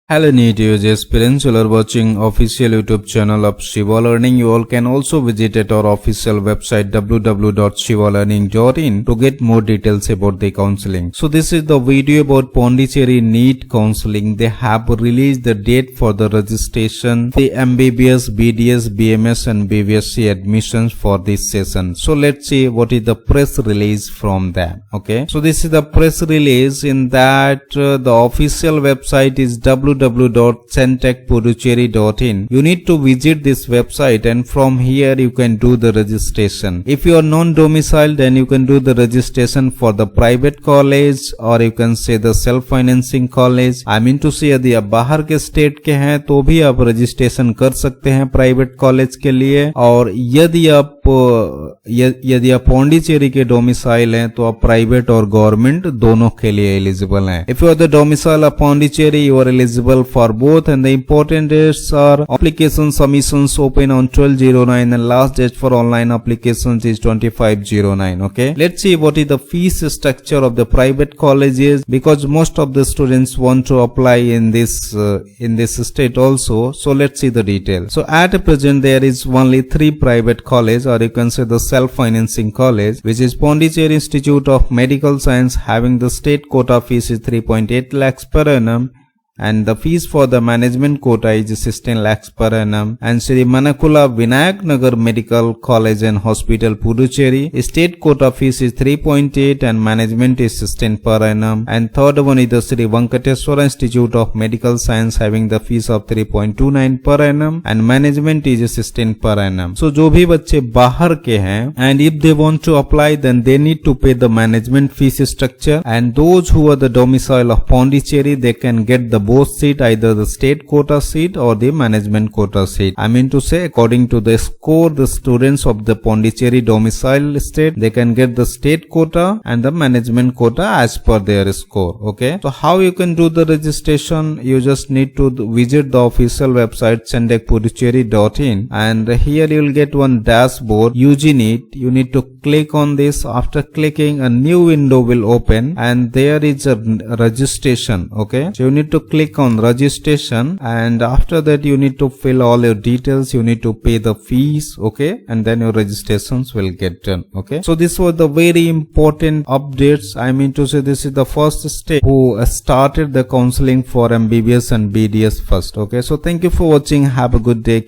Hello NEET users, parents, you are watching official YouTube channel of Shiva Learning. You all can also visit at our official website www.shivalearning.in to get more details about the counseling. So this is the video about Pondicherry NEET Counselling. They have released the date for the registration, the MBBS, BDS, BMS and BVSC admissions for this session. So let's see what is the press release from them. Okay, so this is the press release. In that the official website is www.centechpondicherry.in. You need to visit this website and from here you can do the registration. If you are non-domiciled, then you can do the registration for the private college or you can say the self-financing college. I mean to say यदि आप बाहर के state के हैं तो भी आप registration कर सकते हैं प्राइवेट कॉलेज के लिए, और यदि आप पौंडीचेरी के डोमिसाइल हैं तो आप प्राइवेट और गवर्नमेंट दोनों के लिए एलिजिबल हैं. If you are the domicile of Pondicherry, you are eligible for both, and the important dates are application submissions open on 12/09 and last date for online applications is 25/09. Okay, let's see what is the fees structure of the private colleges, because most of the students want to apply in this state also. So let's see the details. So at present there is only 3 private colleges, or you can say the self-financing college, which is Pondicherry Institute of Medical Science, having the state quota fees is 3.8 lakhs per annum, and the fees for the management quota is 16 lakhs per annum. And Sri Manakula Vinayak Nagar Medical College and Hospital Puducherry, state quota fees is 3.8 and management is 16 per annum. And third one is the Sri Venkateswara Institute of Medical Science, having the fees of 3.29 per annum and management is 16 per annum. So जो भी बच्चे बाहर के हैं and if they want to apply, then they need to pay the management fees structure, and those who are the domicile of Pondicherry, they can get the both seat, either the state quota seat or the management quota seat. I mean to say, according to the score, the students of the Pondicherry domicile state, they can get the state quota and the management quota as per their score. Okay, so how you can do the registration? You just need to visit the official website centechpondicherry.in, and here you will get one dashboard UG NEET. You need to click on this. After clicking, a new window will open and there is a registration. Okay, so you need to click on registration, and after that you need to fill all your details. You need to pay the fees. Okay, and then your registrations will get done. Okay, so this was the very important updates. I mean to say, this is the first state who started the counseling for MBBS and BDS first. Okay, so thank you for watching. Have a good day.